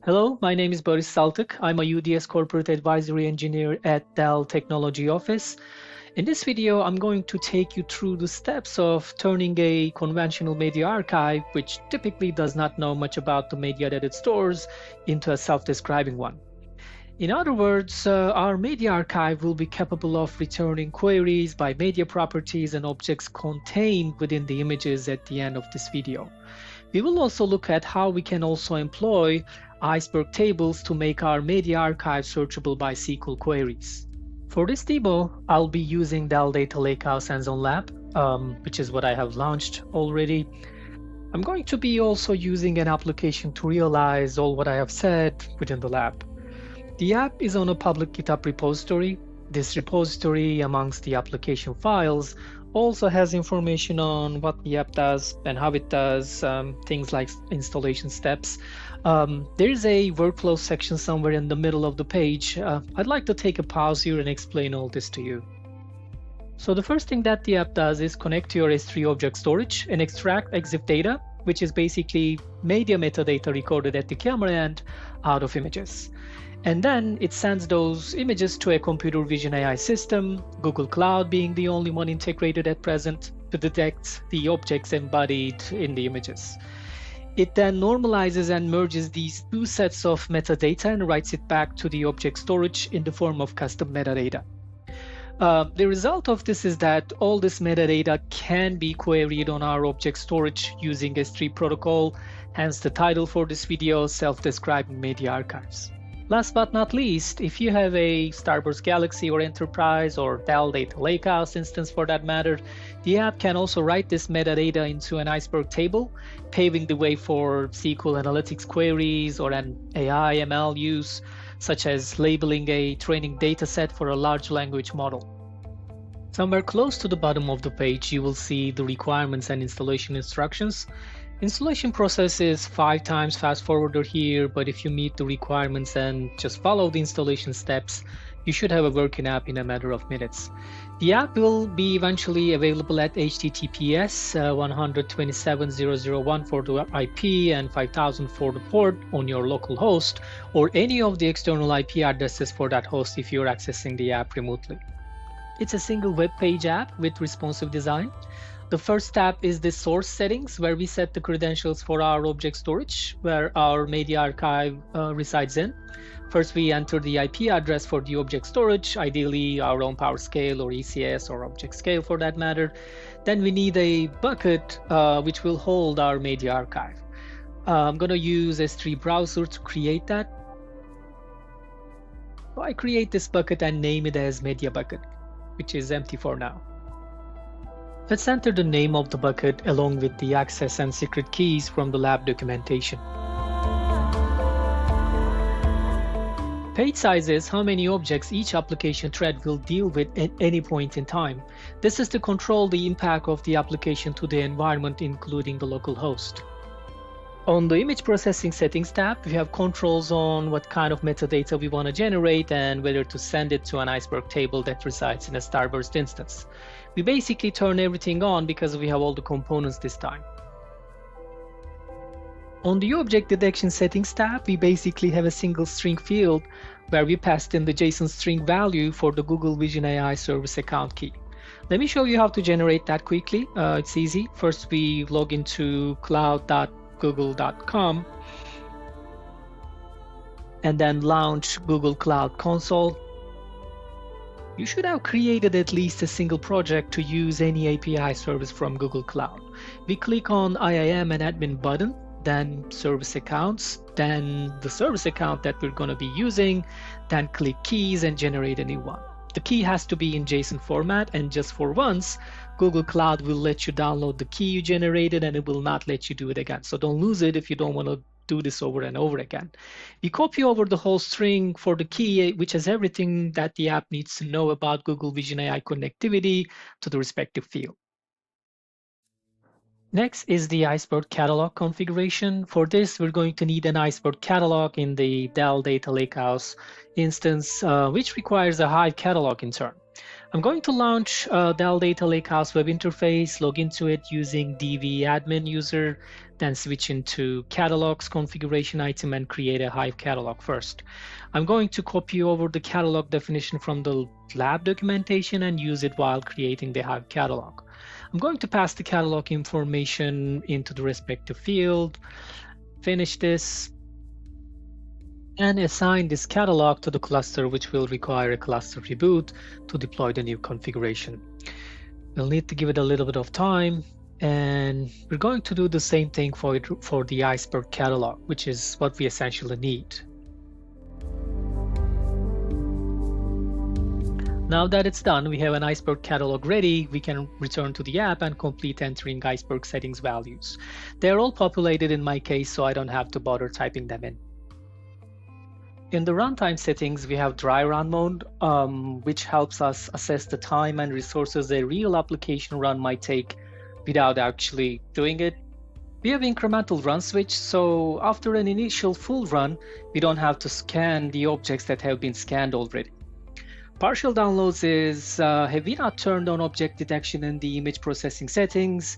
Hello, my name is Boris Saltuk. I'm a UDS Corporate Advisory Engineer at Dell Technology Office. In this video, I'm going to take you through the steps of turning a conventional media archive, which typically does not know much about the media that it stores, into a self-describing one. In other words, our media archive will be capable of returning queries by media properties and objects contained within the images at the end of this video. We will also look at how we can also employ Iceberg tables to make our media archive searchable by SQL queries. For this demo, I'll be using Dell Data Lakehouse Hands-on Lab, which is what I have launched already. I'm going to be also using an application to realize all what I have said within the lab. The app is on a public GitHub repository. This repository, amongst the application files, also has information on what the app does and how it does, things like installation steps. There's a workflow section somewhere in the middle of the page. I'd like to take a pause here and explain all this to you. So the first thing that the app does is connect to your S3 object storage and extract EXIF data, which is basically media metadata recorded at the camera end out of images. And then it sends those images to a computer vision AI system, Google Cloud being the only one integrated at present, to detect the objects embodied in the images. It then normalizes and merges these two sets of metadata and writes it back to the object storage in the form of custom metadata. The result of this is that all this metadata can be queried on our object storage using S3 protocol, hence the title for this video, Self-Describing Media Archives. Last but not least, if you have a Starburst Galaxy or Enterprise or Dell Data Lakehouse instance for that matter, the app can also write this metadata into an Iceberg table, paving the way for SQL analytics queries or an AI ML use, such as labeling a training dataset for a large language model. Somewhere close to the bottom of the page, you will see the requirements and installation instructions. Installation process is 5 times fast forwarder here, but if you meet the requirements and just follow the installation steps, you should have a working app in a matter of minutes. The app will be eventually available at HTTPS 127.0.0.1 for the IP and 5000 for the port on your local host, or any of the external IP addresses for that host if you're accessing the app remotely. It's a single web page app with responsive design. The first tab is the source settings, where we set the credentials for our object storage, where our media archive resides in. First, we enter the IP address for the object storage, ideally our own PowerScale or ECS or object scale for that matter. Then we need a bucket which will hold our media archive. I'm going to use S3 browser to create that. So I create this bucket and name it as media bucket, which is empty for now. Let's enter the name of the bucket along with the access and secret keys from the lab documentation. Page size is how many objects each application thread will deal with at any point in time. This is to control the impact of the application to the environment, including the local host. On the image processing settings tab, we have controls on what kind of metadata we want to generate and whether to send it to an Iceberg table that resides in a Starburst instance. We basically turn everything on because we have all the components this time. On the object detection settings tab, we basically have a single string field where we passed in the JSON string value for the Google Vision AI service account key. Let me show you how to generate that quickly. It's easy. First, we log into cloud.google.com and then launch Google Cloud Console. You should have created at least a single project to use any API service from Google Cloud. We click on IAM and admin button, then service accounts, then the service account that we're going to be using, then click keys and generate a new one. The key has to be in JSON format, and just for once, Google Cloud will let you download the key you generated and it will not let you do it again. So don't lose it if you don't want to do this over and over again. We copy over the whole string for the key, which has everything that the app needs to know about Google Vision AI connectivity to the respective field. Next is the Iceberg catalog configuration. For this, we're going to need an Iceberg catalog in the Dell Data Lakehouse instance, which requires a Hive catalog in turn. I'm going to launch Dell Data Lakehouse web interface, log into it using dv admin user, then switch into catalogs, configuration item, and create a Hive catalog first. I'm going to copy over the catalog definition from the lab documentation and use it while creating the Hive catalog. I'm going to pass the catalog information into the respective field, finish this, and assign this catalog to the cluster, which will require a cluster reboot to deploy the new configuration. We'll need to give it a little bit of time, and we're going to do the same thing for the Iceberg catalog, which is what we essentially need. Now that it's done, we have an Iceberg catalog ready. We can return to the app and complete entering Iceberg settings values. They're all populated in my case, so I don't have to bother typing them in. In the runtime settings, we have dry run mode, which helps us assess the time and resources a real application run might take without actually doing it. We have incremental run switch, so after an initial full run, we don't have to scan the objects that have been scanned already. Partial downloads is, have we not turned on object detection in the image processing settings,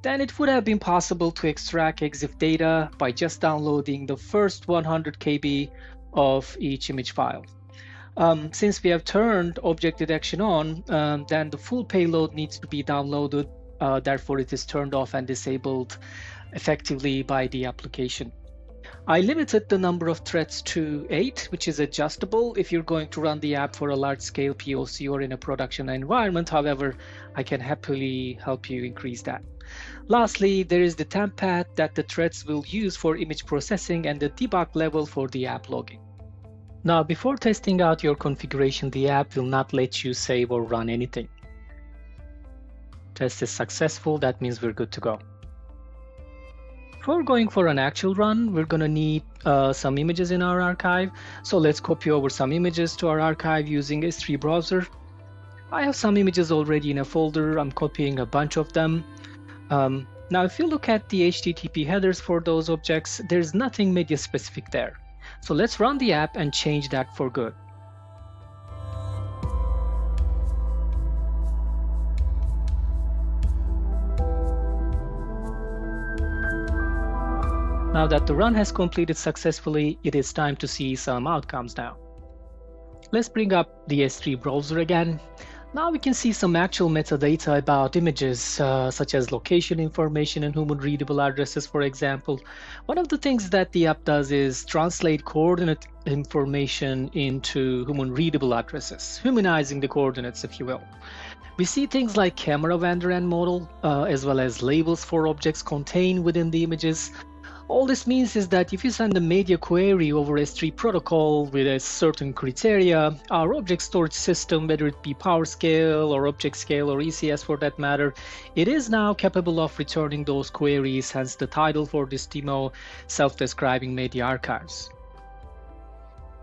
then it would have been possible to extract EXIF data by just downloading the first 100 KB of each image file. Since we have turned object detection on, then the full payload needs to be downloaded. Therefore, it is turned off and disabled effectively by the application. I limited the number of threads to 8, which is adjustable if you're going to run the app for a large-scale POC or in a production environment. However, I can happily help you increase that. Lastly, there is the temp path that the threads will use for image processing and the debug level for the app logging. Now, before testing out your configuration, the app will not let you save or run anything. Test is successful. That means we're good to go. Before going for an actual run, we're going to need some images in our archive. So let's copy over some images to our archive using S3 browser. I have some images already in a folder. I'm copying a bunch of them. Now, if you look at the HTTP headers for those objects, there's nothing media specific there. So let's run the app and change that for good. Now that the run has completed successfully, it is time to see some outcomes now. Let's bring up the S3 browser again. Now we can see some actual metadata about images, such as location information and human readable addresses, for example. One of the things that the app does is translate coordinate information into human readable addresses, humanizing the coordinates, if you will. We see things like camera vendor and model, as well as labels for objects contained within the images. All this means is that if you send a media query over S3 protocol with a certain criteria, our object storage system, whether it be PowerScale or ObjectScale or ECS for that matter, it is now capable of returning those queries, hence the title for this demo, Self-Describing Media Archives.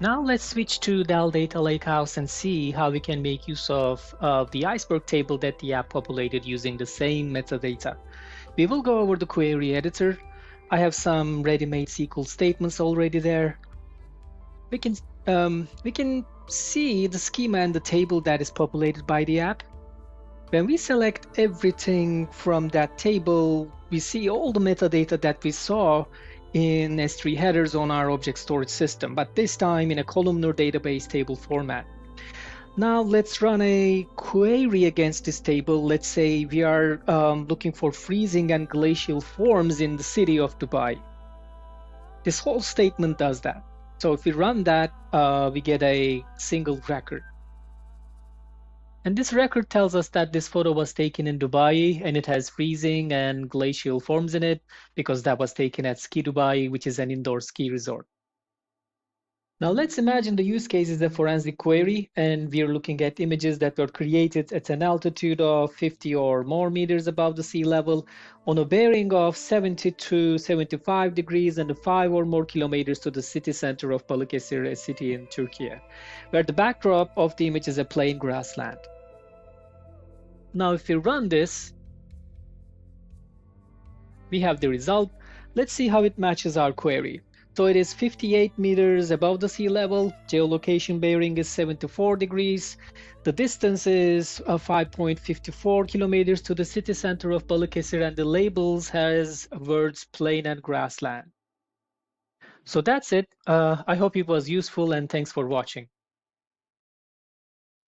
Now let's switch to Dell Data Lakehouse and see how we can make use of the Iceberg table that the app populated using the same metadata. We will go over the query editor. I have some ready-made SQL statements already there. We can see the schema and the table that is populated by the app. When we select everything from that table, we see all the metadata that we saw in S3 headers on our object storage system, but this time in a columnar database table format. Now let's run a query against this table. Let's say we are looking for freezing and glacial forms in the city of Dubai. This whole statement does that. So if we run that, we get a single record. And this record tells us that this photo was taken in Dubai and it has freezing and glacial forms in it because that was taken at Ski Dubai, which is an indoor ski resort. Now let's imagine the use case is a forensic query and we're looking at images that were created at an altitude of 50 or more meters above the sea level on a bearing of 70 to 75 degrees and 5 or more kilometers to the city center of Balıkesir, a city in Turkey, where the backdrop of the image is a plain grassland. Now if we run this, we have the result. Let's see how it matches our query. So it is 58 meters above the sea level. Geolocation bearing is 74 degrees. The distance is 5.54 kilometers to the city center of Balıkesir, and the labels has words plain and grassland. So that's it. I hope it was useful, and thanks for watching.